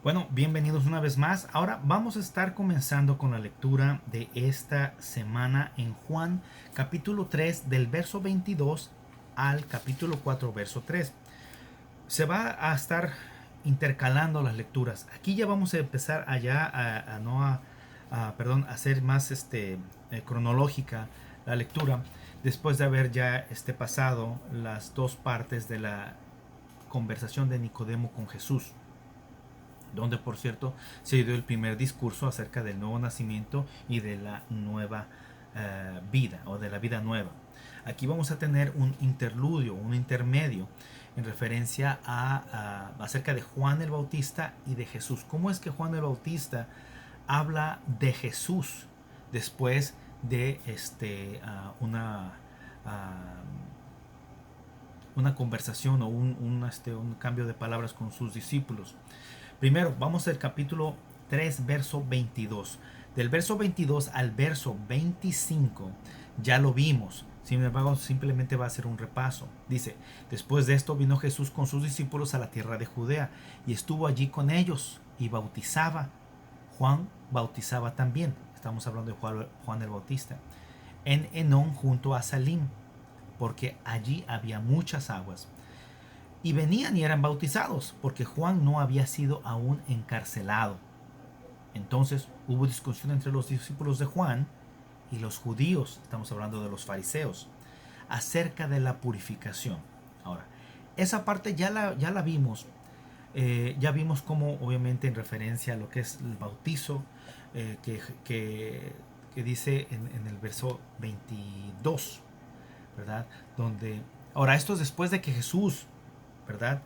Bueno, bienvenidos una vez más. Ahora vamos a estar comenzando con la lectura de esta semana en Juan capítulo 3 del verso 22 al capítulo 4 verso 3. Se va a estar intercalando las lecturas. Aquí ya vamos a empezar allá a no perdón, a hacer más cronológica la lectura después de haber ya pasado las dos partes de la conversación de Nicodemo con Jesús, donde por cierto se dio el primer discurso acerca del nuevo nacimiento y de la nueva vida o de la vida nueva. Aquí vamos a tener un interludio, un intermedio en referencia acerca de Juan el Bautista y de Jesús. ¿Cómo es que Juan el Bautista habla de Jesús después de una conversación o un cambio de palabras con sus discípulos? Primero, vamos al capítulo 3, verso 22. Del verso 22 al verso 25 ya lo vimos. Sin embargo, simplemente va a ser un repaso. Dice, después de esto vino Jesús con sus discípulos a la tierra de Judea y estuvo allí con ellos y bautizaba. Juan bautizaba también. Estamos hablando de Juan el Bautista. En Enón junto a Salim, porque allí había muchas aguas. Y venían y eran bautizados, porque Juan no había sido aún encarcelado. Entonces hubo discusión entre los discípulos de Juan y los judíos, estamos hablando de los fariseos, acerca de la purificación. Ahora, esa parte ya la vimos. Ya vimos cómo, obviamente, en referencia a lo que es el bautizo, que dice en el verso 22, ¿verdad? Donde, ahora, esto es después de que Jesús, ¿verdad?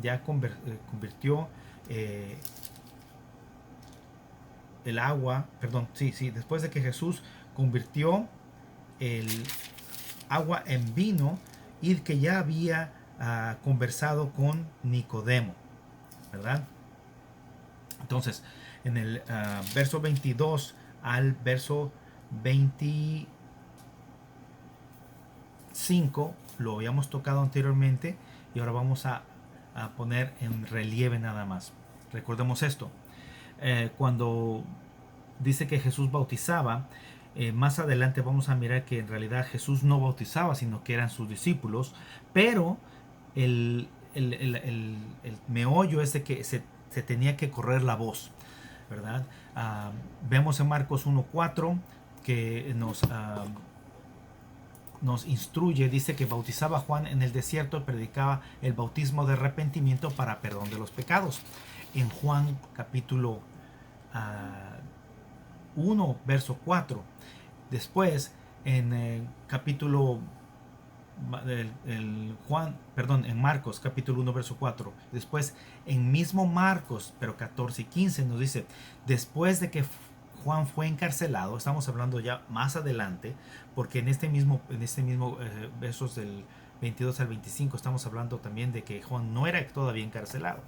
Ya convirtió eh, el agua, perdón, sí, después de que Jesús convirtió el agua en vino y que ya había conversado con Nicodemo, ¿verdad? Entonces, en el verso 22 al verso 25 lo habíamos tocado anteriormente y ahora vamos a poner en relieve nada más. Recordemos esto. Cuando dice que Jesús bautizaba, más adelante vamos a mirar que en realidad Jesús no bautizaba, sino que eran sus discípulos, pero el meollo es de que se tenía que correr la voz, ¿verdad? Vemos en Marcos 1.4 que nos instruye, dice que bautizaba a Juan en el desierto y predicaba el bautismo de arrepentimiento para perdón de los pecados. En Juan capítulo 1, verso 4. Después, en capítulo en Marcos capítulo 1 verso 4. Después en mismo Marcos, pero 14 y 15 nos dice, después de que Juan fue encarcelado, estamos hablando ya más adelante, porque en este mismo versos del 22 al 25 estamos hablando también de que Juan no era todavía encarcelado,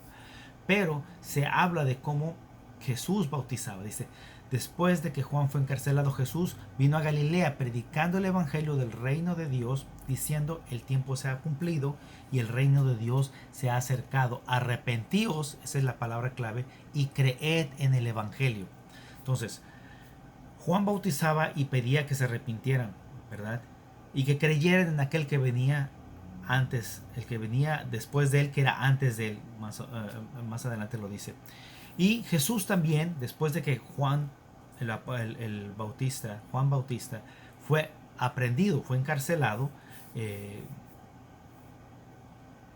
pero se habla de cómo Jesús bautizaba. Dice, después de que Juan fue encarcelado, Jesús vino a Galilea predicando el evangelio del reino de Dios, diciendo, el tiempo se ha cumplido y el reino de Dios se ha acercado. Arrepentíos, esa es la palabra clave, y creed en el evangelio. Entonces, Juan bautizaba y pedía que se arrepintieran, ¿verdad? Y que creyeran en aquel que venía antes, el que venía después de él, que era antes de él, más adelante lo dice. Y Jesús también, después de que Juan Juan Bautista, fue aprendido, fue encarcelado,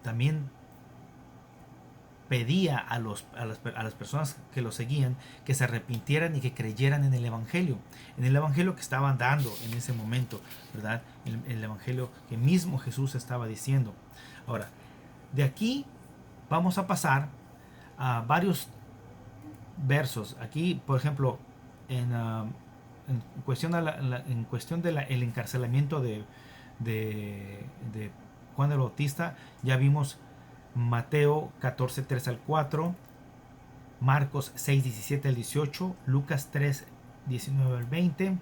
también pedía a las personas que lo seguían que se arrepintieran y que creyeran en el evangelio que estaban dando en ese momento, ¿verdad? El evangelio que mismo Jesús estaba diciendo. Ahora, de aquí vamos a pasar a varios versos. Aquí, por ejemplo, en cuestión del encarcelamiento de Juan el Bautista, ya vimos Mateo 14, 3 al 4, Marcos 6, 17 al 18, Lucas 3, 19 al 20.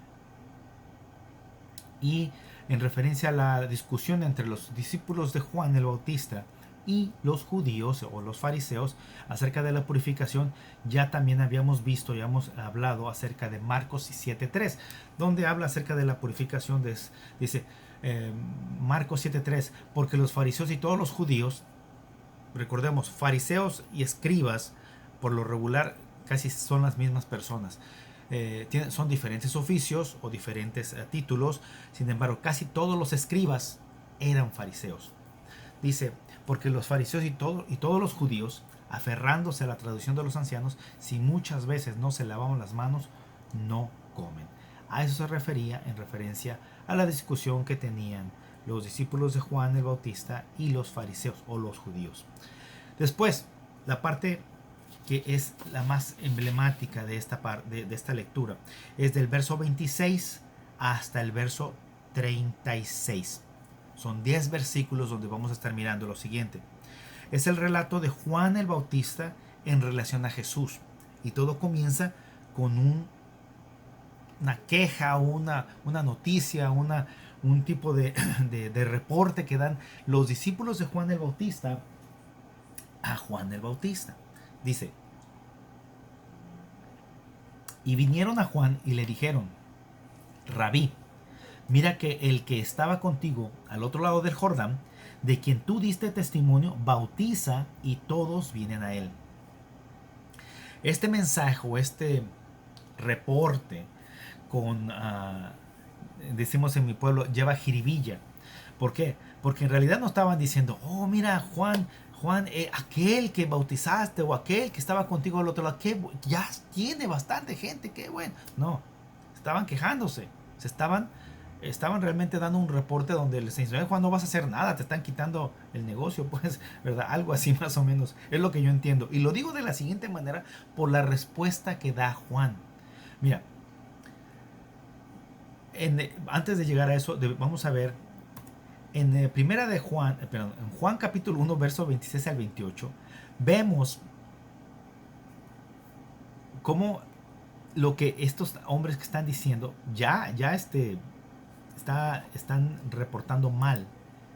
Y en referencia a la discusión entre los discípulos de Juan el Bautista y los judíos o los fariseos acerca de la purificación. Ya también habíamos visto y hemos hablado acerca de Marcos 7.3, donde habla acerca de la purificación. Dice Marcos 7.3, porque los fariseos y todos los judíos, recordemos, fariseos y escribas por lo regular casi son las mismas personas. Son diferentes oficios o diferentes títulos. Sin embargo, casi todos los escribas eran fariseos. Dice, porque los fariseos y todos los judíos, aferrándose a la tradición de los ancianos, si muchas veces no se lavaban las manos, no comen. A eso se refería en referencia a la discusión que tenían los discípulos de Juan el Bautista y los fariseos o los judíos. Después, la parte que es la más emblemática de esta lectura es del verso 26 hasta el verso 36. Son 10 versículos donde vamos a estar mirando lo siguiente. Es el relato de Juan el Bautista en relación a Jesús. Y todo comienza con una queja, una noticia, un tipo de reporte que dan los discípulos de Juan el Bautista a Juan el Bautista. Dice, y vinieron a Juan y le dijeron, Rabí, mira que el que estaba contigo al otro lado del Jordán, de quien tú diste testimonio, bautiza y todos vienen a él. Este mensaje o este reporte decimos en mi pueblo, lleva jiribilla. ¿Por qué? Porque en realidad no estaban diciendo, oh mira Juan, aquel que bautizaste o aquel que estaba contigo al otro lado, que ya tiene bastante gente, qué bueno. No, estaban quejándose, estaban realmente dando un reporte donde les dicen, Juan, no vas a hacer nada, te están quitando el negocio, pues, ¿verdad? Algo así más o menos, es lo que yo entiendo. Y lo digo de la siguiente manera por la respuesta que da Juan. Mira, antes de llegar a eso, vamos a ver en primera de Juan, en Juan capítulo 1, verso 26 al 28, vemos cómo lo que estos hombres que están diciendo están reportando mal.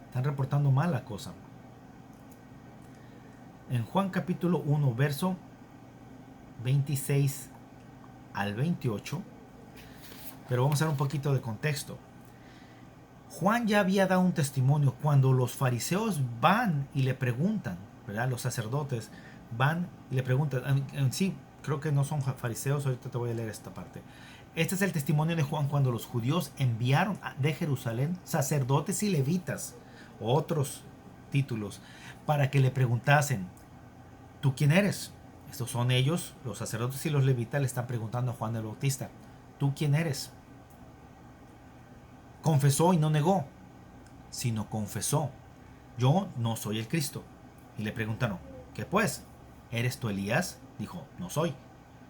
Están reportando mal la cosa. En Juan capítulo 1, verso 26 al 28, pero vamos a dar un poquito de contexto. Juan ya había dado un testimonio cuando los fariseos van y le preguntan, ¿verdad? Los sacerdotes van y le preguntan, en sí, creo que no son fariseos, ahorita te voy a leer esta parte. Este es el testimonio de Juan cuando los judíos enviaron de Jerusalén sacerdotes y levitas, otros títulos, para que le preguntasen, ¿tú quién eres? Estos son ellos, los sacerdotes y los levitas le están preguntando a Juan el Bautista, ¿tú quién eres? Confesó y no negó, sino confesó, yo no soy el Cristo. Y le preguntaron, ¿qué pues? ¿Eres tú Elías? Dijo, no soy.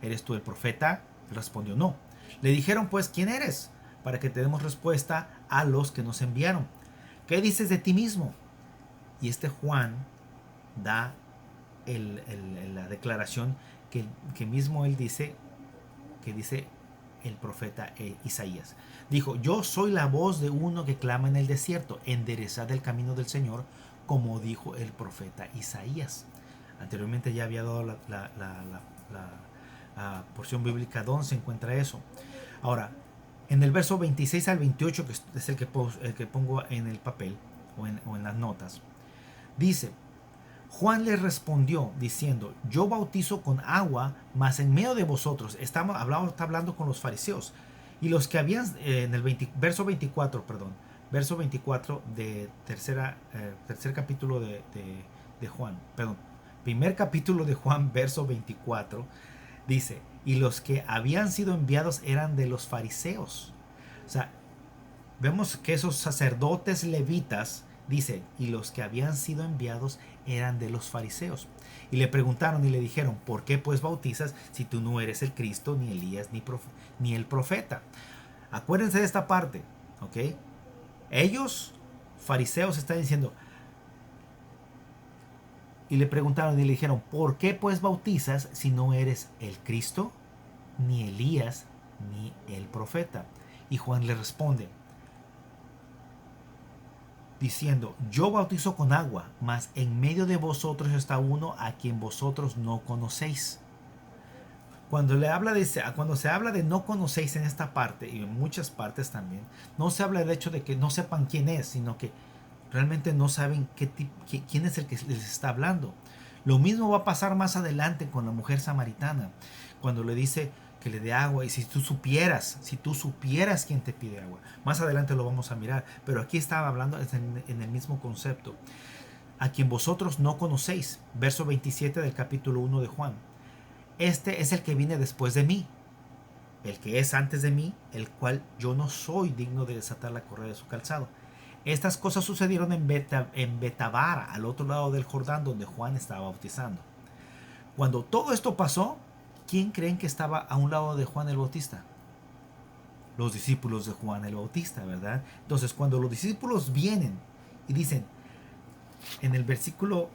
¿Eres tú el profeta? Respondió, no. Le dijeron pues, ¿quién eres? Para que te demos respuesta a los que nos enviaron. ¿Qué dices de ti mismo? Y este Juan da la declaración que mismo él dice, que dice el profeta Isaías. Dijo, yo soy la voz de uno que clama en el desierto, enderezad el camino del Señor, como dijo el profeta Isaías. Anteriormente ya había dado la porción bíblica donde se encuentra eso. Ahora, en el verso 26 al 28, que es el que pongo en el papel o en las notas, dice, Juan le respondió diciendo, yo bautizo con agua, mas en medio de vosotros, está hablando con los fariseos, y los que habían, en el verso 24 de tercer capítulo de Juan, primer capítulo de Juan, verso 24, dice, y los que habían sido enviados eran de los fariseos. O sea, vemos que esos sacerdotes levitas, dice, y los que habían sido enviados eran de los fariseos. Y le preguntaron y le dijeron, ¿por qué pues bautizas si tú no eres el Cristo, ni Elías, ni el profeta? Acuérdense de esta parte, ¿ok? Ellos, fariseos, están diciendo, y le preguntaron y le dijeron, ¿por qué pues bautizas si no eres el Cristo, ni Elías, ni el profeta? Y Juan le responde, diciendo: yo bautizo con agua, mas en medio de vosotros está uno a quien vosotros no conocéis. Cuando se habla de no conocéis en esta parte, y en muchas partes también, no se habla del hecho de que no sepan quién es, sino que realmente no saben quién es el que les está hablando. Lo mismo va a pasar más adelante con la mujer samaritana, cuando le dice que le dé agua. Y si tú supieras quién te pide agua, más adelante lo vamos a mirar, pero aquí estaba hablando en el mismo concepto. A quien vosotros no conocéis, verso 27 del capítulo 1 de Juan. Este es el que viene después de mí, el que es antes de mí, el cual yo no soy digno de desatar la correa de su calzado. Estas cosas sucedieron en Betabara, al otro lado del Jordán, donde Juan estaba bautizando. Cuando todo esto pasó, ¿quién creen que estaba a un lado de Juan el Bautista? Los discípulos de Juan el Bautista, ¿verdad? Entonces, cuando los discípulos vienen y dicen, en el versículo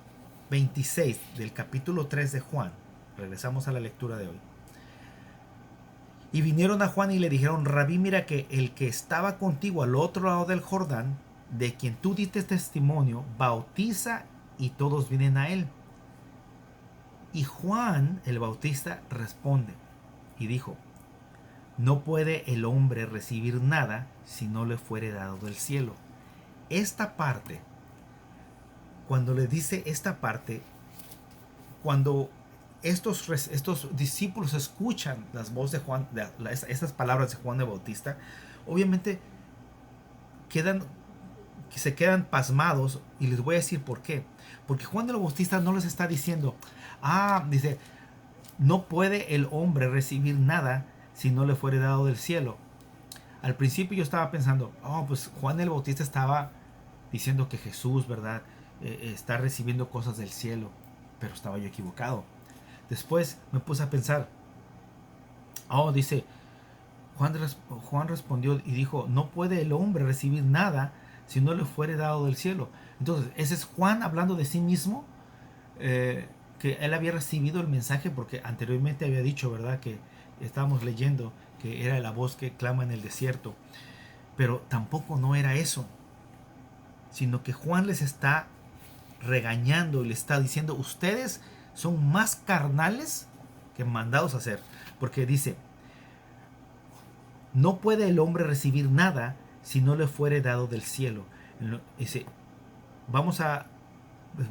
26 del capítulo 3 de Juan, regresamos a la lectura de hoy. Y vinieron a Juan y le dijeron: Rabí, mira que el que estaba contigo al otro lado del Jordán, de quien tú diste testimonio, bautiza y todos vienen a él. Y Juan el Bautista responde y dijo: no puede el hombre recibir nada si no le fuere dado del cielo. Esta parte, cuando le dice esta parte, cuando estos discípulos escuchan las voces de Juan, estas palabras de Juan el Bautista, obviamente se quedan pasmados, y les voy a decir por qué. Porque Juan el Bautista no les está diciendo, dice, no puede el hombre recibir nada si no le fuere dado del cielo. Al principio yo estaba pensando, pues Juan el Bautista estaba diciendo que Jesús, ¿verdad?, está recibiendo cosas del cielo, pero estaba yo equivocado. Después me puse a pensar, dice, Juan respondió y dijo, no puede el hombre recibir nada si no le fuere dado del cielo. Entonces, ese es Juan hablando de sí mismo, que él había recibido el mensaje, porque anteriormente había dicho, ¿verdad?, que estábamos leyendo que era la voz que clama en el desierto, pero tampoco no era eso, sino que Juan les está regañando y les está diciendo, ustedes son más carnales que mandados a hacer, porque dice, no puede el hombre recibir nada si no le fuere dado del cielo. Dice,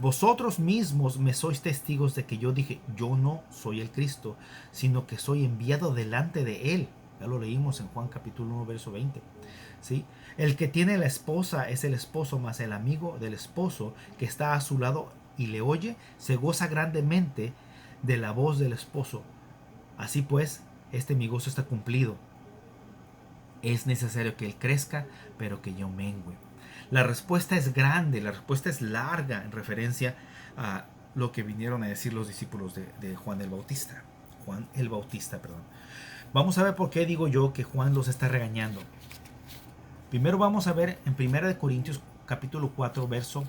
vosotros mismos me sois testigos de que yo dije, yo no soy el Cristo, sino que soy enviado delante de él. Ya lo leímos en Juan capítulo 1, verso 20. ¿Sí? El que tiene la esposa es el esposo, mas el amigo del esposo que está a su lado y le oye, se goza grandemente de la voz del esposo. Así pues, mi gozo está cumplido. Es necesario que él crezca, pero que yo mengüe. La respuesta es grande, la respuesta es larga en referencia a lo que vinieron a decir los discípulos de Juan el Bautista. Juan el Bautista, perdón. Vamos a ver por qué digo yo que Juan los está regañando. Primero vamos a ver en 1 Corintios capítulo 4, verso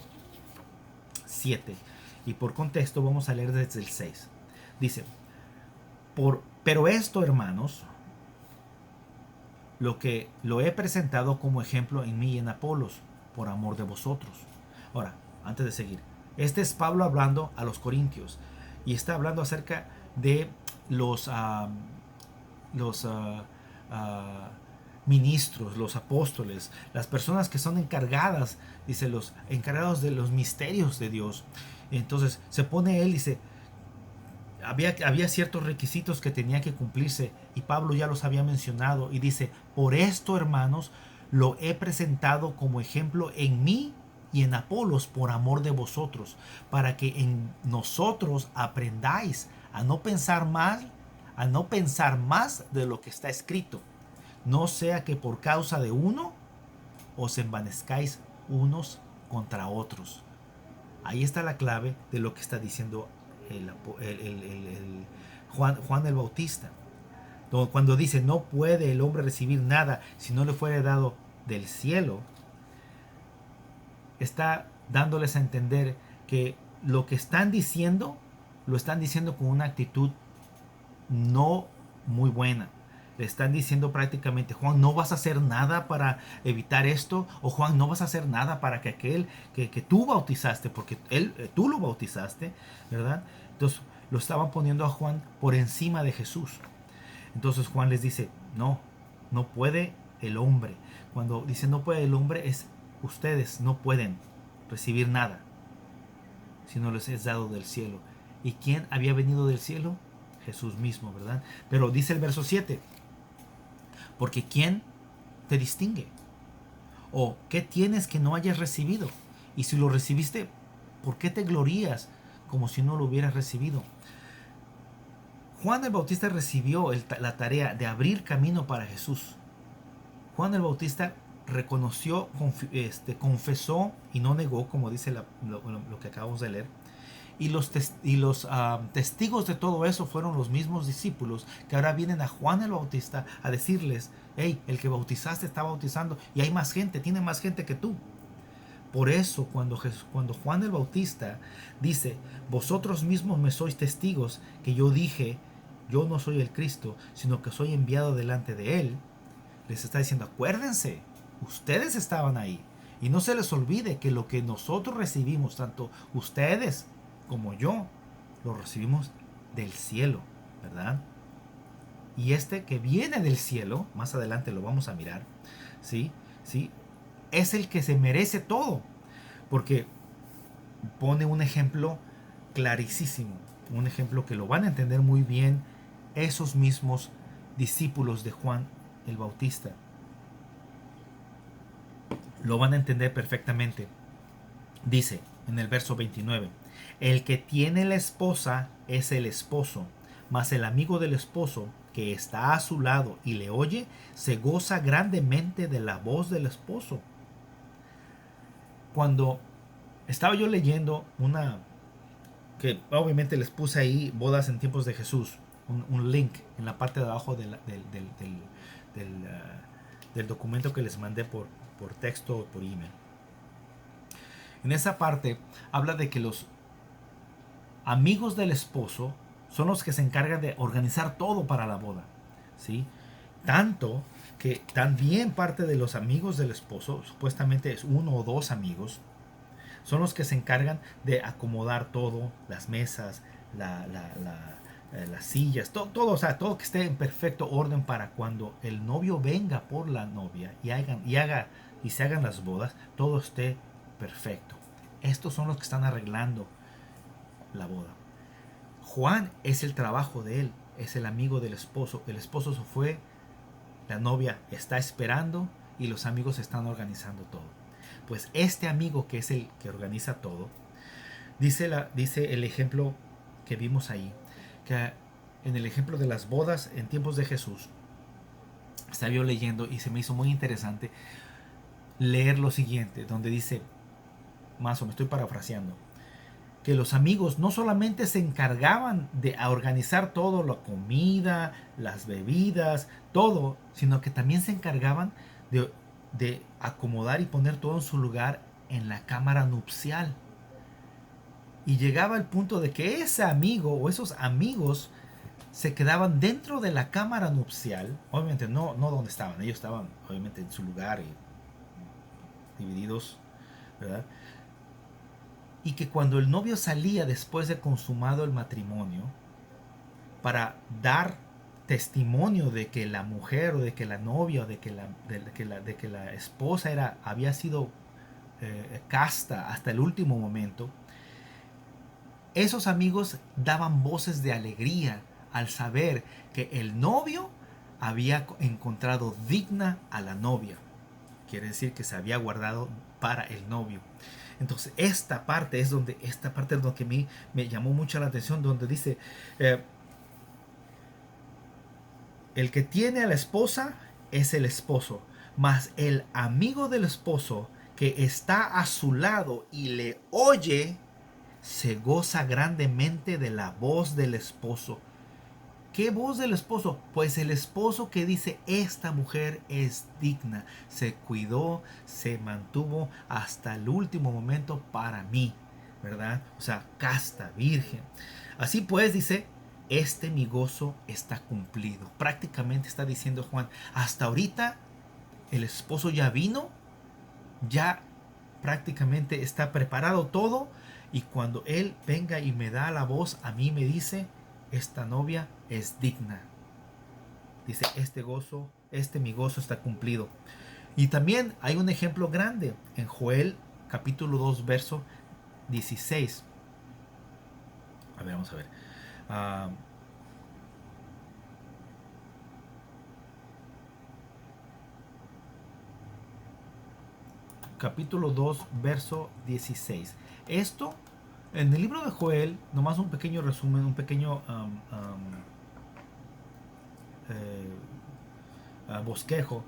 7. Y por contexto vamos a leer desde el 6. Dice, pero esto, hermanos, lo he presentado como ejemplo en mí y en Apolos, por amor de vosotros. Ahora, antes de seguir, este es Pablo hablando a los corintios, y está hablando acerca de los ministros, los apóstoles, las personas que son encargadas, dice, los encargados de los misterios de Dios. Entonces se pone él, dice, había ciertos requisitos que tenían que cumplirse, y Pablo ya los había mencionado, y dice, por esto, hermanos, lo he presentado como ejemplo en mí y en Apolos por amor de vosotros, para que en nosotros aprendáis a no pensar más de lo que está escrito, no sea que por causa de uno os envanezcáis unos contra otros. Ahí está la clave de lo que está diciendo Juan el Bautista. Cuando dice, no puede el hombre recibir nada si no le fuere dado del cielo, está dándoles a entender que lo que están diciendo, lo están diciendo con una actitud no muy buena. Le están diciendo prácticamente, Juan, no vas a hacer nada para evitar esto, o Juan, no vas a hacer nada para que aquel que tú bautizaste, porque tú lo bautizaste, ¿verdad? Entonces lo estaban poniendo a Juan por encima de Jesús. Entonces Juan les dice, no, no puede el hombre. Cuando dice no puede el hombre, es ustedes no pueden recibir nada si no les es dado del cielo. ¿Y quién había venido del cielo? Jesús mismo, ¿verdad? Pero dice el verso 7, porque ¿quién te distingue? ¿O qué tienes que no hayas recibido? Y si lo recibiste, ¿por qué te glorías como si no lo hubieras recibido? Juan el Bautista recibió la tarea de abrir camino para Jesús. Juan el Bautista reconoció, confesó y no negó, como dice lo que acabamos de leer. Y los testigos de todo eso fueron los mismos discípulos que ahora vienen a Juan el Bautista a decirles, hey, el que bautizaste está bautizando y hay más gente, tiene más gente que tú. Por eso cuando Juan el Bautista dice, vosotros mismos me sois testigos que yo dije, yo no soy el Cristo, sino que soy enviado delante de él, les está diciendo, acuérdense, ustedes estaban ahí. Y no se les olvide que lo que nosotros recibimos, tanto ustedes como yo, lo recibimos del cielo, ¿verdad? Y este que viene del cielo, más adelante lo vamos a mirar, ¿sí? ¿Sí? Es el que se merece todo, porque pone un ejemplo clarísimo, un ejemplo que lo van a entender muy bien esos mismos discípulos de Juan el Bautista. Lo van a entender perfectamente. Dice en el verso 29, el que tiene la esposa es el esposo, mas el amigo del esposo que está a su lado y le oye, se goza grandemente de la voz del esposo. Cuando estaba yo leyendo que obviamente les puse ahí, Bodas en Tiempos de Jesús, un link en la parte de abajo del documento que les mandé por texto o por email. En esa parte habla de que los amigos del esposo son los que se encargan de organizar todo para la boda, ¿sí? Tanto que también parte de los amigos del esposo, supuestamente es uno o dos amigos, son los que se encargan de acomodar todo, las mesas, las sillas, todo, o sea, todo que esté en perfecto orden para cuando el novio venga por la novia y se hagan las bodas, todo esté perfecto. Estos son los que están arreglando la boda. Juan es el trabajo de él, es el amigo del esposo. El esposo se fue, la novia está esperando y los amigos están organizando todo. Pues este amigo que es el que organiza todo, dice el ejemplo que vimos ahí, que en el ejemplo de las bodas en tiempos de Jesús, estaba yo leyendo y se me hizo muy interesante leer lo siguiente, donde dice, más o me estoy parafraseando, que los amigos no solamente se encargaban de organizar todo, la comida, las bebidas, todo, sino que también se encargaban de acomodar y poner todo en su lugar en la cámara nupcial. Y llegaba el punto de que ese amigo o esos amigos se quedaban dentro de la cámara nupcial, obviamente no donde estaban, ellos estaban obviamente en su lugar y divididos, ¿verdad? Y que cuando el novio salía después de consumado el matrimonio para dar testimonio de que la mujer o de que la novia o de que la esposa había sido casta hasta el último momento, esos amigos daban voces de alegría al saber que el novio había encontrado digna a la novia. Quiere decir que se había guardado para el novio. Entonces esta parte es donde que a mí me llamó mucho la atención, donde dice, el que tiene a la esposa es el esposo, mas el amigo del esposo que está a su lado y le oye, se goza grandemente de la voz del esposo. ¿Qué voz del esposo? Pues el esposo que dice, esta mujer es digna, se cuidó, se mantuvo hasta el último momento para mí, ¿verdad? O sea, casta, virgen. Así pues, dice, este mi gozo está cumplido. Prácticamente está diciendo Juan, hasta ahorita el esposo ya vino, ya prácticamente está preparado todo, y cuando él venga y me da la voz, a mí me dice, esta novia es digna. Dice, este mi gozo está cumplido. Y también hay un ejemplo grande en Joel capítulo 2 verso 16. A ver, vamos a ver. Uh, capítulo 2 verso 16. Esto, en el libro de Joel, nomás un pequeño resumen, un pequeño bosquejo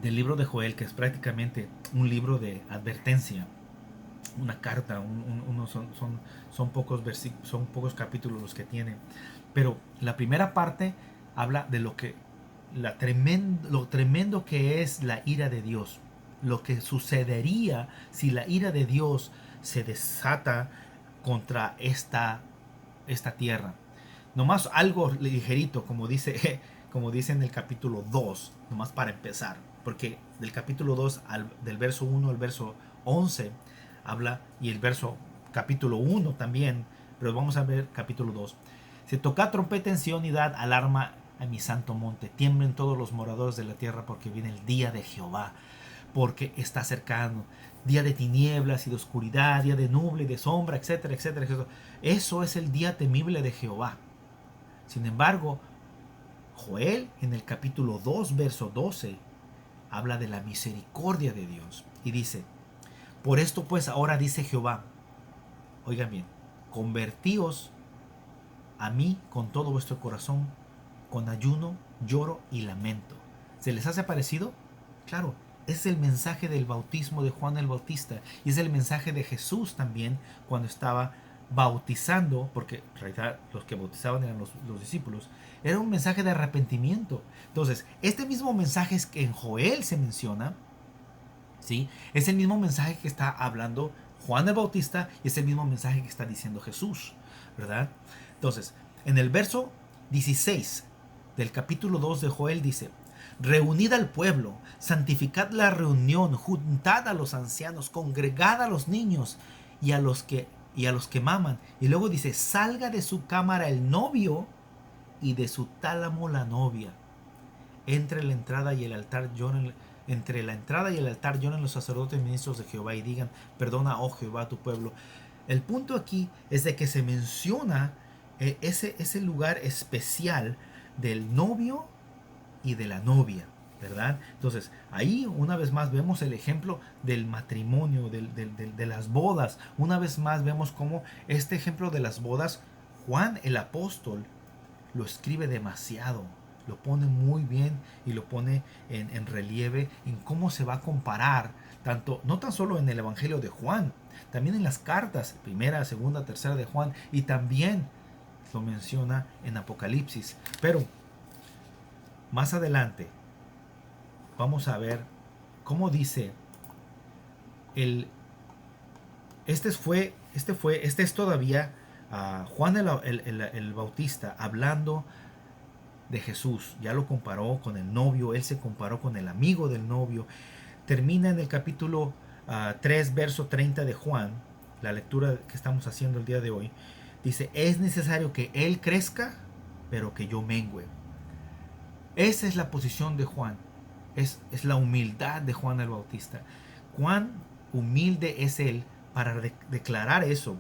del libro de Joel, que es prácticamente un libro de advertencia, una carta, son pocos capítulos los que tiene, pero la primera parte habla de lo tremendo que es la ira de Dios, lo que sucedería si la ira de Dios se desata contra esta tierra. Nomás algo ligerito, como dice, como dice en el capítulo 2, nomás para empezar, porque del capítulo 2 del verso 1 al verso 11 habla, y el verso capítulo 1 también, pero vamos a ver capítulo 2. Se toca trompeta en Sion y dad alarma a mi santo monte, tiemblen todos los moradores de la tierra, porque viene el día de Jehová, porque está cercano, día de tinieblas y de oscuridad, día de nube y de sombra, etcétera, etcétera, etcétera. Eso es el día temible de Jehová. Sin embargo, Joel en el capítulo 2, verso 12, habla de la misericordia de Dios y dice, por esto pues ahora dice Jehová, oigan bien, convertíos a mí con todo vuestro corazón, con ayuno, lloro y lamento. ¿Se les hace parecido? Claro, es el mensaje del bautismo de Juan el Bautista y es el mensaje de Jesús también cuando estaba bautizando, porque en realidad los que bautizaban eran los discípulos. Era un mensaje de arrepentimiento. Entonces, este mismo mensaje es que en Joel se menciona, ¿sí? Es el mismo mensaje que está hablando Juan el Bautista y es el mismo mensaje que está diciendo Jesús, ¿verdad? Entonces, en el verso 16 del capítulo 2 de Joel dice, reunid al pueblo, santificad la reunión, juntad a los ancianos, congregad a los niños y a los que maman. Y luego dice, salga de su cámara el novio y de su tálamo la novia. Entre la entrada y el altar lloren los sacerdotes ministros de Jehová y digan, perdona, oh Jehová, a tu pueblo. El punto aquí es de que se menciona ese lugar especial del novio y de la novia, ¿verdad? Entonces, ahí una vez más vemos el ejemplo del matrimonio, de las bodas. Una vez más vemos cómo este ejemplo de las bodas, Juan el apóstol lo escribe demasiado, lo pone muy bien y lo pone en relieve en cómo se va a comparar, no tan solo en el Evangelio de Juan, también en las cartas, primera, segunda, tercera de Juan, y también lo menciona en Apocalipsis. Pero más adelante vamos a ver cómo dice este es todavía Juan el Bautista hablando de Jesús. Ya lo comparó con el novio, él se comparó con el amigo del novio. Termina en el capítulo 3, verso 30 de Juan, la lectura que estamos haciendo el día de hoy. Dice, es necesario que él crezca, pero que yo mengüe. Esa es la posición de Juan. Es la humildad de Juan el Bautista. Cuán humilde es él para declarar eso.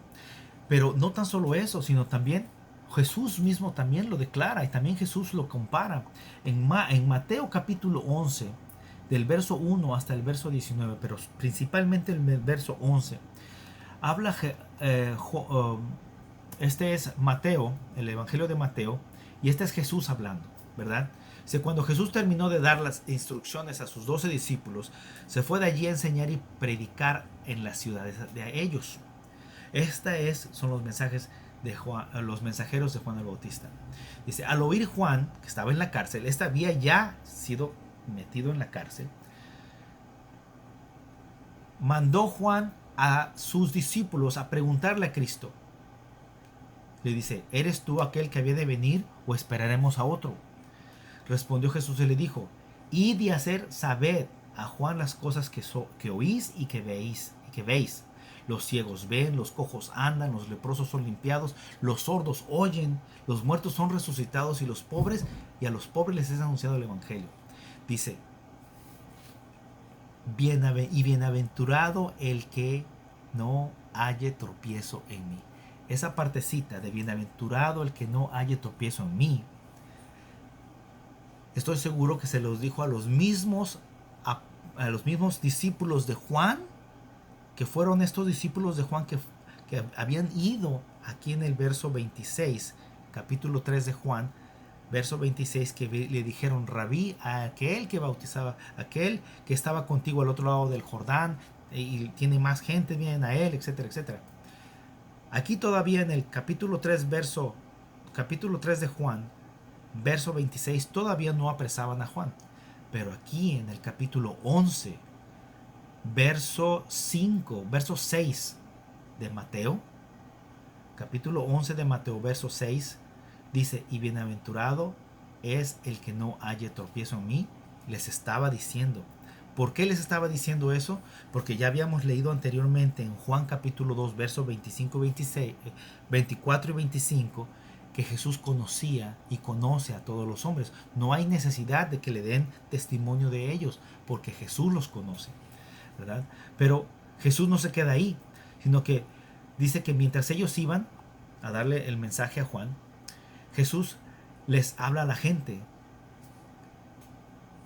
Pero no tan solo eso, sino también Jesús mismo también lo declara y también Jesús lo compara. En Mateo capítulo 11, del verso 1 hasta el verso 19, pero principalmente el verso 11, habla, este es Mateo, el Evangelio de Mateo, y este es Jesús hablando, ¿verdad? Cuando Jesús terminó de dar las instrucciones a sus 12 discípulos, se fue de allí a enseñar y predicar en las ciudades de ellos. Son los mensajes de Juan, los mensajeros de Juan el Bautista. Dice, al oír Juan, que estaba en la cárcel, había ya sido metido en la cárcel, mandó Juan a sus discípulos a preguntarle a Cristo. Le dice, ¿eres tú aquel que había de venir o esperaremos a otro? Respondió Jesús y le dijo, id y hacer saber a Juan las cosas que oís y que veis. Los ciegos ven, los cojos andan, los leprosos son limpiados, los sordos oyen, los muertos son resucitados y a los pobres les es anunciado el evangelio. Dice, bienaventurado el que no halle tropiezo en mí. Esa partecita de bienaventurado el que no halle tropiezo en mí, estoy seguro que se los dijo a los mismos discípulos de Juan, que fueron estos discípulos de Juan que habían ido aquí en el verso 26, capítulo 3 de Juan, verso 26, que le dijeron, Rabí, a aquel que bautizaba, aquel que estaba contigo al otro lado del Jordán, y tiene más gente, vienen a él, etcétera, etcétera. Aquí todavía en el capítulo 3 de Juan, verso 26, todavía no apresaban a Juan. Pero aquí en el capítulo 11, verso 6 de Mateo, capítulo 11 de Mateo, verso 6, dice, y bienaventurado es el que no halle tropiezo en mí. Les estaba diciendo. ¿Por qué les estaba diciendo eso? Porque ya habíamos leído anteriormente en Juan capítulo 2, versos 24 y 25, que Jesús conocía y conoce a todos los hombres. No hay necesidad de que le den testimonio de ellos, porque Jesús los conoce, ¿verdad? Pero Jesús no se queda ahí, sino que dice que mientras ellos iban a darle el mensaje a Juan, Jesús les habla a la gente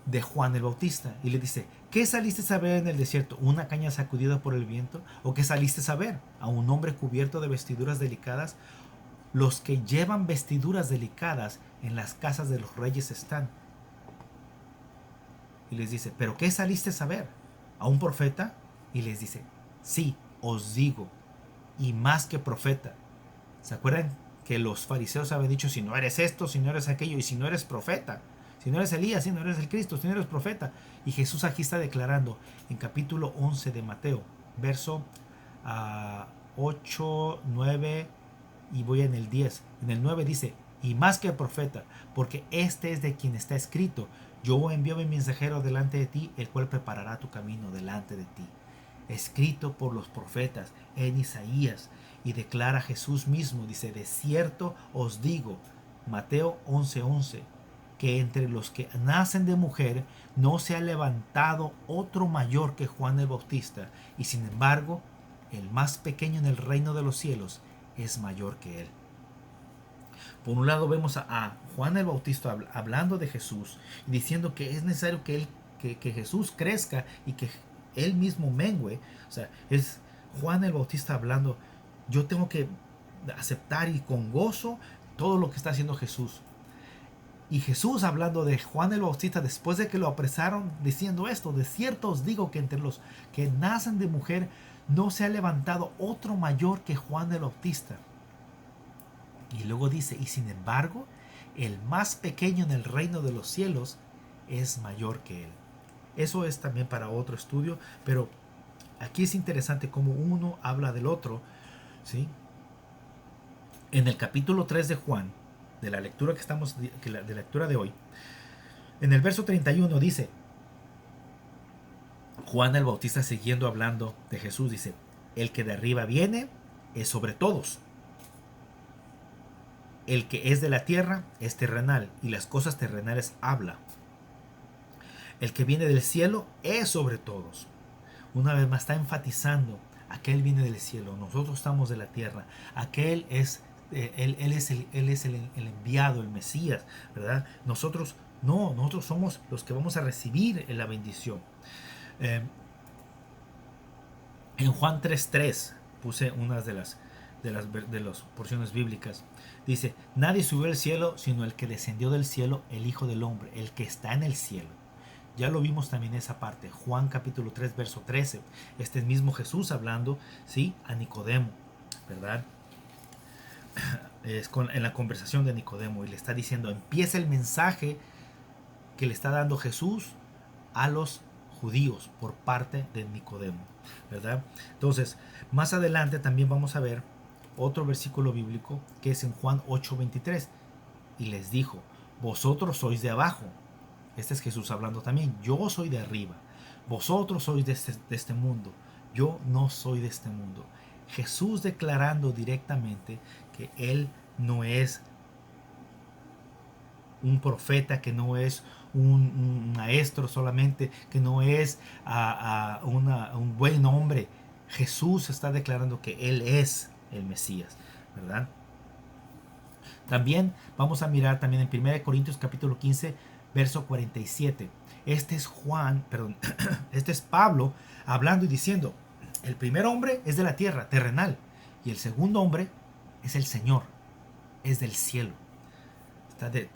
de Juan el Bautista y le dice, ¿qué saliste a ver en el desierto? ¿Una caña sacudida por el viento? ¿O qué saliste a ver? ¿A un hombre cubierto de vestiduras delicadas? Los que llevan vestiduras delicadas en las casas de los reyes están. Y les dice, ¿pero qué saliste a ver? ¿A un profeta? Y les dice, sí, os digo, y más que profeta. ¿Se acuerdan que los fariseos habían dicho, si no eres esto, si no eres aquello, y si no eres profeta? Si no eres Elías, si no eres el Cristo, si no eres profeta. Y Jesús aquí está declarando en capítulo 11 de Mateo, verso 8, 9 y voy en el 10. En el 9 dice, y más que profeta, porque este es de quien está escrito, yo envío mi mensajero delante de ti, el cual preparará tu camino delante de ti. Escrito por los profetas en Isaías. Y declara Jesús mismo, dice, de cierto os digo, Mateo 11:11, que entre los que nacen de mujer no se ha levantado otro mayor que Juan el Bautista, y sin embargo, el más pequeño en el reino de los cielos es mayor que él. Por un lado vemos a Juan el Bautista hablando de Jesús, diciendo que es necesario que Jesús crezca y que él mismo mengue. O sea, es Juan el Bautista hablando, yo tengo que aceptar y con gozo todo lo que está haciendo Jesús. Y Jesús hablando de Juan el Bautista después de que lo apresaron, diciendo esto, de cierto os digo que entre los que nacen de mujer no se ha levantado otro mayor que Juan el Bautista. Y luego dice, y sin embargo, el más pequeño en el reino de los cielos es mayor que él. Eso es también para otro estudio, pero aquí es interesante cómo uno habla del otro, ¿sí? En el capítulo 3 de Juan, de la lectura de la lectura de hoy, en el verso 31 dice, Juan el Bautista siguiendo hablando de Jesús, dice, el que de arriba viene es sobre todos. El que es de la tierra es terrenal, y las cosas terrenales habla. El que viene del cielo es sobre todos. Una vez más está enfatizando, aquel viene del cielo, nosotros estamos de la tierra, aquel es él es el enviado, el Mesías, ¿verdad? Nosotros no, nosotros somos los que vamos a recibir la bendición. En Juan 3:3 puse unas de las porciones bíblicas. Dice, nadie subió al cielo sino el que descendió del cielo, el Hijo del Hombre, el que está en el cielo. Ya lo vimos también esa parte, Juan capítulo 3, verso 13. Este mismo Jesús hablando, ¿sí?, a Nicodemo, ¿verdad? En la conversación de Nicodemo, y le está diciendo, empieza el mensaje que le está dando Jesús a los judíos por parte de Nicodemo, ¿verdad? Entonces, más adelante también vamos a ver otro versículo bíblico que es en Juan 8:23. Y les dijo, vosotros sois de abajo. Este es Jesús hablando también. Yo soy de arriba. Vosotros sois de este mundo. Yo no soy de este mundo. Jesús declarando directamente que Él no es un profeta, que no es un maestro solamente, que no es un buen hombre. Jesús está declarando que Él es el Mesías, ¿verdad? También vamos a mirar también en 1 Corintios capítulo 15, verso 47. Este es Juan, perdón, este es Pablo hablando y diciendo, el primer hombre es de la tierra, terrenal, y el segundo hombre es el Señor, es del cielo.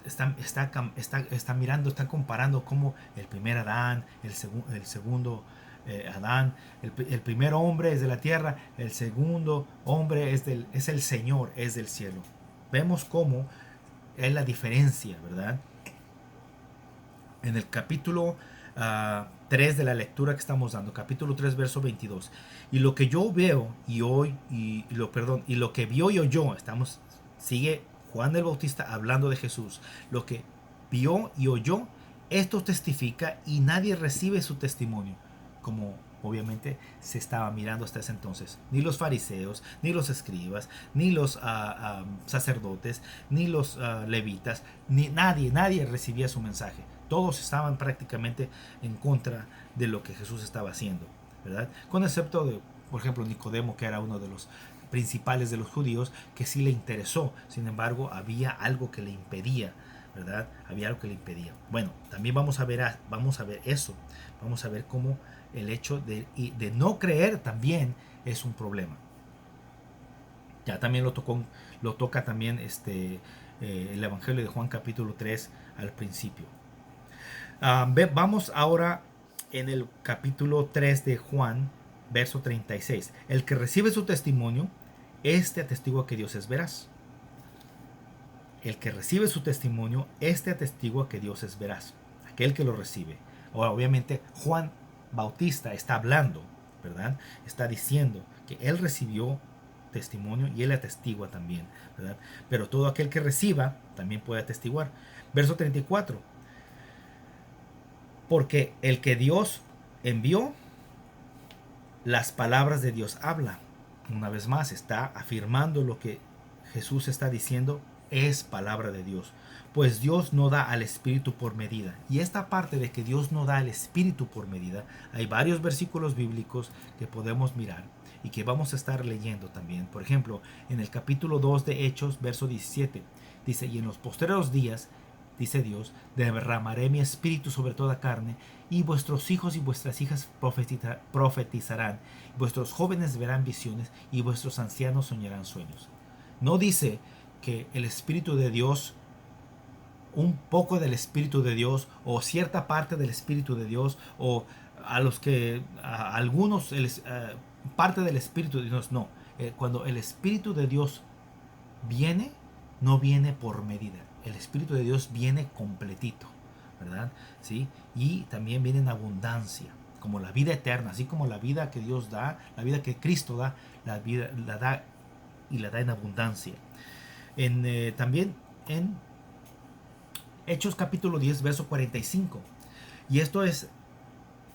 Está mirando, está comparando como el primer Adán, el segundo Adán, el primer hombre es de la tierra, el segundo hombre es el Señor, es del cielo. Vemos cómo es la diferencia, ¿verdad? En el capítulo 3 de la lectura que estamos dando, capítulo 3, verso 22. Y lo que yo veo y lo que vio y oyó, sigue Juan el Bautista hablando de Jesús. Lo que vio y oyó, esto testifica y nadie recibe su testimonio, como obviamente se estaba mirando hasta ese entonces. Ni los fariseos, ni los escribas, ni los sacerdotes, ni los levitas, nadie recibía su mensaje. Todos estaban prácticamente en contra de lo que Jesús estaba haciendo, ¿verdad? Con excepto de, por ejemplo, Nicodemo, que era uno de los principales de los judíos, que sí le interesó. Sin embargo, había algo que le impedía, ¿verdad? Había algo que le impedía. Bueno, también vamos a ver eso. Vamos a ver cómo el hecho de no creer también es un problema. Ya también lo toca también el Evangelio de Juan capítulo 3 al principio. Vamos ahora en el capítulo 3 de Juan, verso 36. El que recibe su testimonio, atestigua que Dios es veraz. El que recibe su testimonio, atestigua que Dios es veraz. Aquel que lo recibe. Ahora, obviamente, Juan Bautista está hablando, ¿verdad? Está diciendo que él recibió testimonio y él atestigua también, ¿verdad? Pero todo aquel que reciba también puede atestiguar. Verso 34. Porque el que Dios envió, las palabras de Dios habla. Una vez más está afirmando lo que Jesús está diciendo es palabra de Dios. Pues Dios no da al Espíritu por medida. Y esta parte de que Dios no da al Espíritu por medida, hay varios versículos bíblicos que podemos mirar y que vamos a estar leyendo también. Por ejemplo, en el capítulo 2 de Hechos, verso 17, dice, y en los postreros días, dice Dios, derramaré mi espíritu sobre toda carne, y vuestros hijos y vuestras hijas profetizarán, vuestros jóvenes verán visiones, y vuestros ancianos soñarán sueños. No dice que el Espíritu de Dios, un poco del Espíritu de Dios, o cierta parte del Espíritu de Dios, o a algunos parte del Espíritu de Dios, no. Cuando el Espíritu de Dios viene, no viene por medida. El Espíritu de Dios viene completito, ¿verdad? ¿Sí? Y también viene en abundancia, como la vida eterna, así como la vida que Dios da, la vida que Cristo da, la da en abundancia. También en Hechos capítulo 10, verso 45. Y esto es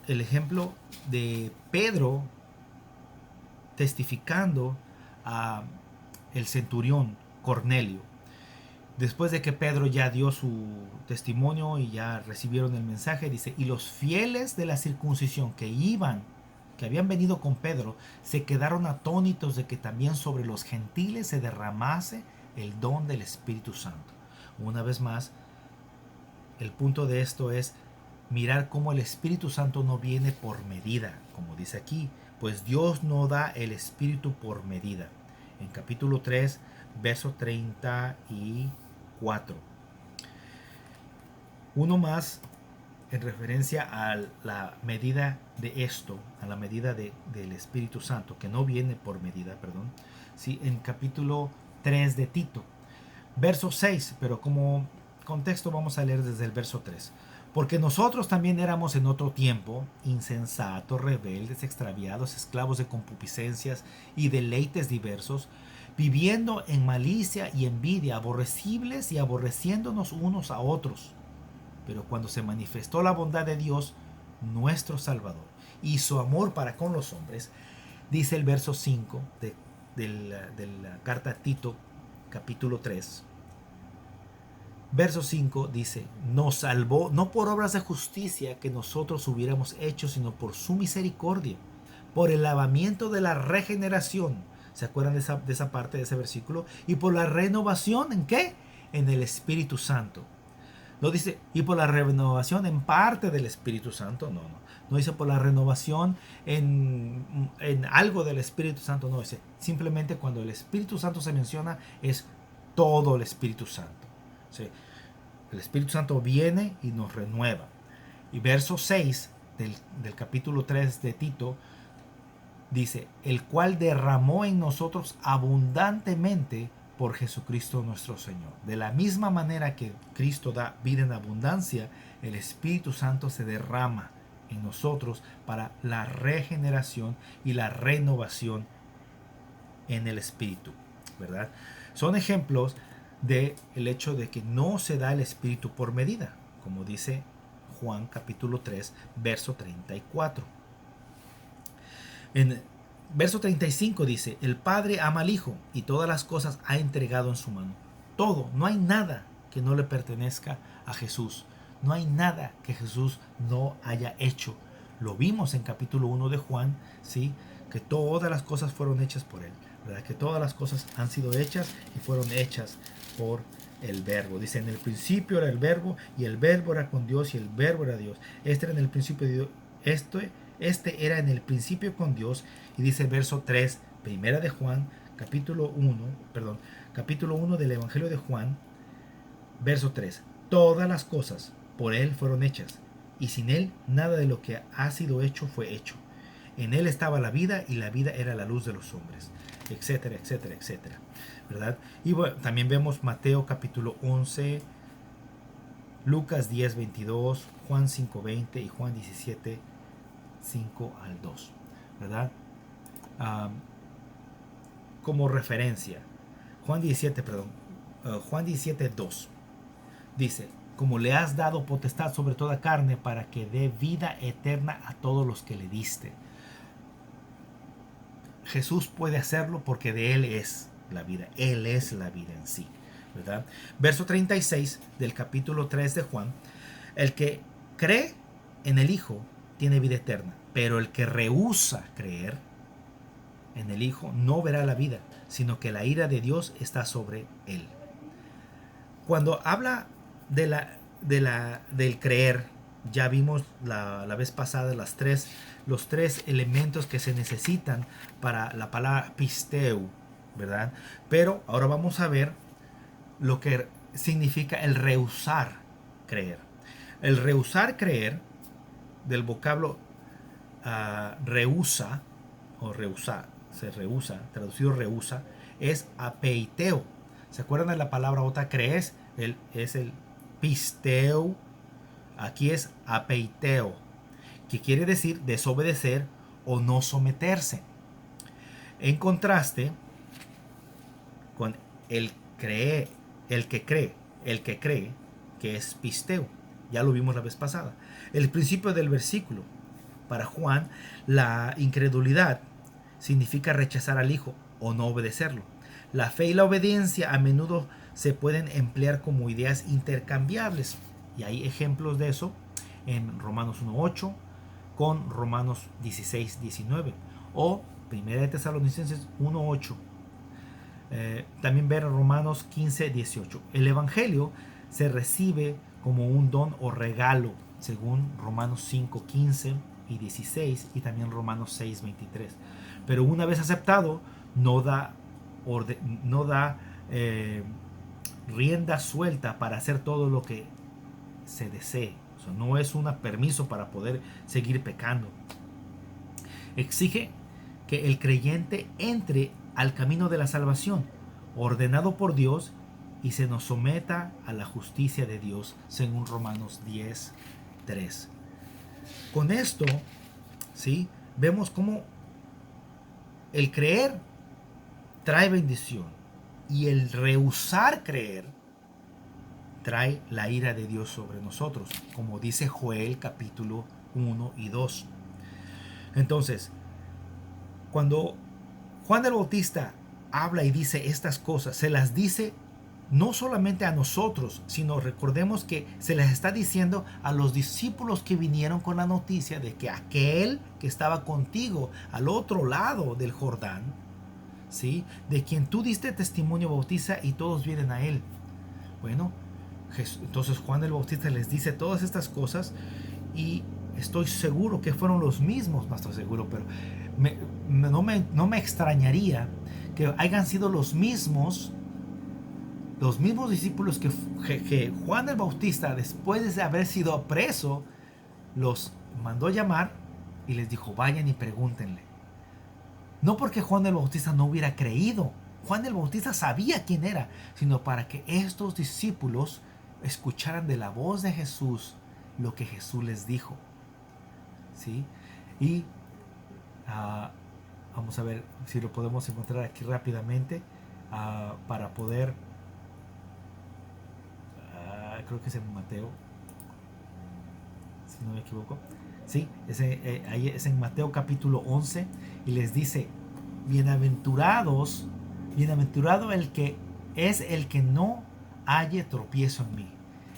el ejemplo de Pedro testificando a el centurión Cornelio. Después de que Pedro ya dio su testimonio y ya recibieron el mensaje, dice, y los fieles de la circuncisión que habían venido con Pedro, se quedaron atónitos de que también sobre los gentiles se derramase el don del Espíritu Santo. Una vez más, el punto de esto es mirar cómo el Espíritu Santo no viene por medida, como dice aquí, pues Dios no da el Espíritu por medida. En capítulo 3, verso 34. Uno más en referencia a la medida de esto, a la medida del Espíritu Santo, que no viene por medida, perdón. Sí, en capítulo 3 de Tito, verso 6, pero como contexto vamos a leer desde el verso 3. Porque nosotros también éramos en otro tiempo insensatos, rebeldes, extraviados, esclavos de concupiscencias y deleites diversos, viviendo en malicia y envidia, aborrecibles y aborreciéndonos unos a otros. Pero cuando se manifestó la bondad de Dios, nuestro Salvador, y su amor para con los hombres, dice el verso 5 de la carta a Tito, capítulo 3. Verso 5 dice, nos salvó no por obras de justicia que nosotros hubiéramos hecho, sino por su misericordia, por el lavamiento de la regeneración. ¿Se acuerdan de esa parte de ese versículo? Y por la renovación, ¿en qué? En el Espíritu Santo. No dice, y por la renovación en parte del Espíritu Santo, no. No dice por la renovación en algo del Espíritu Santo, no. Dice, simplemente cuando el Espíritu Santo se menciona, es todo el Espíritu Santo. ¿Sí? El Espíritu Santo viene y nos renueva. Y verso 6 del capítulo 3 de Tito dice, el cual derramó en nosotros abundantemente por Jesucristo nuestro Señor. De la misma manera que Cristo da vida en abundancia, el Espíritu Santo se derrama en nosotros para la regeneración y la renovación en el Espíritu, ¿verdad? Son ejemplos del hecho de que no se da el Espíritu por medida, como dice Juan capítulo 3, verso 34. En verso 35 dice, el Padre ama al Hijo y todas las cosas ha entregado en su mano. Todo, no hay nada que no le pertenezca a Jesús. No hay nada que Jesús no haya hecho. Lo vimos en capítulo 1 de Juan, ¿sí? Que todas las cosas fueron hechas por Él, ¿verdad? Que todas las cosas han sido hechas y fueron hechas por el Verbo. Dice, en el principio era el Verbo y el Verbo era con Dios y el Verbo era Dios. Este era en el principio de Dios. Este era en el principio con Dios. Y dice el verso 3, primera de Juan, capítulo 1 del Evangelio de Juan, verso 3. Todas las cosas por Él fueron hechas, y sin Él nada de lo que ha sido hecho fue hecho. En Él estaba la vida, y la vida era la luz de los hombres, etcétera, etcétera, etcétera, ¿verdad? Y bueno, también vemos Mateo capítulo 11, Lucas 10, 22, Juan 5, 20 y Juan 17, 5 al 2, ¿verdad? Como referencia, Juan 17, 2 dice, como le has dado potestad sobre toda carne para que dé vida eterna a todos los que le diste. Jesús puede hacerlo porque de Él es la vida. Él es la vida en sí, ¿verdad? Verso 36 del capítulo 3 de Juan, el que cree en el Hijo tiene vida eterna, pero el que rehúsa creer en el Hijo no verá la vida, sino que la ira de Dios está sobre él. Cuando habla del creer, ya vimos la vez pasada los tres elementos que se necesitan para la palabra pisteu, ¿verdad? Pero ahora vamos a ver lo que significa el rehusar creer. El rehusar creer, del vocablo rehúsa o rehusar, se rehúsa, traducido rehúsa, es apeiteo. ¿Se acuerdan de la palabra otra crees? Es el pisteu. Aquí es apeiteo, que quiere decir desobedecer o no someterse. En contraste con el que cree, que es pisteu. Ya lo vimos la vez pasada. El principio del versículo. Para Juan, la incredulidad significa rechazar al Hijo o no obedecerlo. La fe y la obediencia a menudo se pueden emplear como ideas intercambiables. Y hay ejemplos de eso en Romanos 1.8 con Romanos 16.19 o 1 de Tesalonicenses 1.8. También ver Romanos 15.18. El Evangelio se recibe como un don o regalo según Romanos 5.15 y 16 y también Romanos 6.23. Pero una vez aceptado, no da rienda suelta para hacer todo lo que se desee. O sea, no es un permiso para poder seguir pecando. Exige que el creyente entre al camino de la salvación, ordenado por Dios, y se nos someta a la justicia de Dios, según Romanos 10.3. Con esto, ¿sí?, vemos cómo el creer trae bendición. Y el rehusar creer trae la ira de Dios sobre nosotros, como dice Joel capítulo 1 y 2. Entonces, cuando Juan el Bautista habla y dice estas cosas, se las dice no solamente a nosotros, sino recordemos que se les está diciendo a los discípulos que vinieron con la noticia de que aquel que estaba contigo al otro lado del Jordán, ¿sí?, de quien tú diste testimonio, bautiza y todos vienen a él. Bueno, entonces Juan el Bautista les dice todas estas cosas y estoy seguro que fueron los mismos, no estoy seguro, pero no me extrañaría que hayan sido los mismos discípulos que Juan el Bautista, después de haber sido preso, los mandó llamar y les dijo, vayan y pregúntenle. No porque Juan el Bautista no hubiera creído, Juan el Bautista sabía quién era, sino para que estos discípulos escucharan de la voz de Jesús lo que Jesús les dijo. ¿Sí? Y vamos a ver si lo podemos encontrar aquí rápidamente para poder, creo que es en Mateo, si no me equivoco. Sí, ahí es en Mateo capítulo 11 y les dice, bienaventurado el que es el que no halle tropiezo en mí.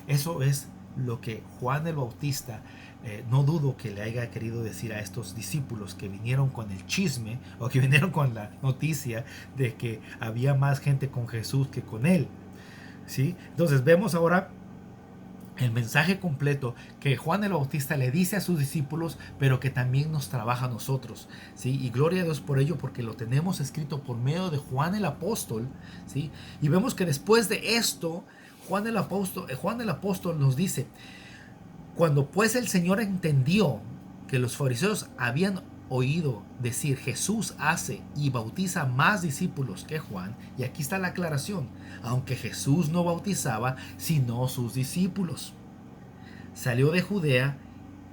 Eso es lo que Juan el Bautista, no dudo que le haya querido decir a estos discípulos que vinieron con el chisme o que vinieron con la noticia de que había más gente con Jesús que con él. ¿Sí? Entonces vemos ahora el mensaje completo que Juan el Bautista le dice a sus discípulos, pero que también nos trabaja a nosotros, ¿sí? Y gloria a Dios por ello, porque lo tenemos escrito por medio de Juan el Apóstol, ¿sí? Y vemos que después de esto, Juan el Apóstol nos dice, cuando pues el Señor entendió que los fariseos habían oído decir, Jesús hace y bautiza más discípulos que Juan, y aquí está la aclaración, aunque Jesús no bautizaba sino sus discípulos, salió de Judea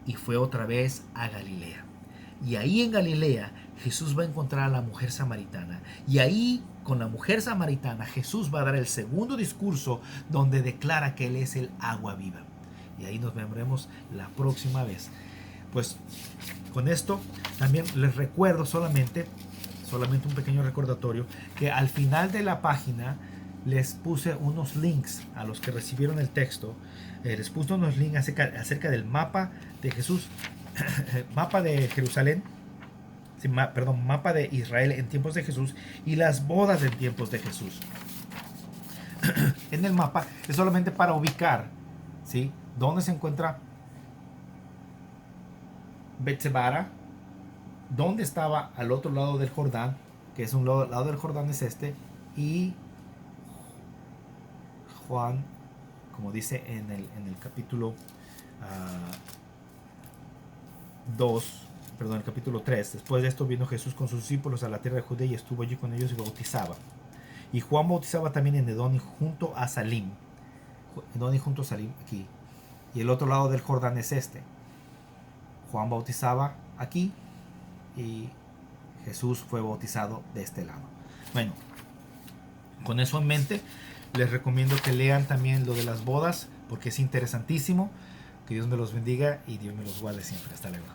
y fue otra vez a Galilea. Y ahí en Galilea Jesús va a encontrar a la mujer samaritana, y ahí con la mujer samaritana Jesús va a dar el segundo discurso donde declara que Él es el agua viva. Y ahí nos veremos la próxima vez. Pues con esto también les recuerdo solamente un pequeño recordatorio, que al final de la página les puse unos links a los que recibieron el texto. Les puse unos links acerca del mapa de Jesús, mapa de Jerusalén, mapa de Israel en tiempos de Jesús y las bodas en tiempos de Jesús. En el mapa es solamente para ubicar, ¿sí?, dónde se encuentra Betsabara, dónde estaba al otro lado del Jordán, que es un lado del Jordán es este, y Juan, como dice en el capítulo 3, después de esto vino Jesús con sus discípulos a la tierra de Judea y estuvo allí con ellos y bautizaba. Y Juan bautizaba también en Edom junto a Salim. Aquí. Y el otro lado del Jordán es este. Juan bautizaba aquí y Jesús fue bautizado de este lado. Bueno, con eso en mente, les recomiendo que lean también lo de las bodas, porque es interesantísimo. Que Dios me los bendiga y Dios me los guarde siempre. Hasta luego.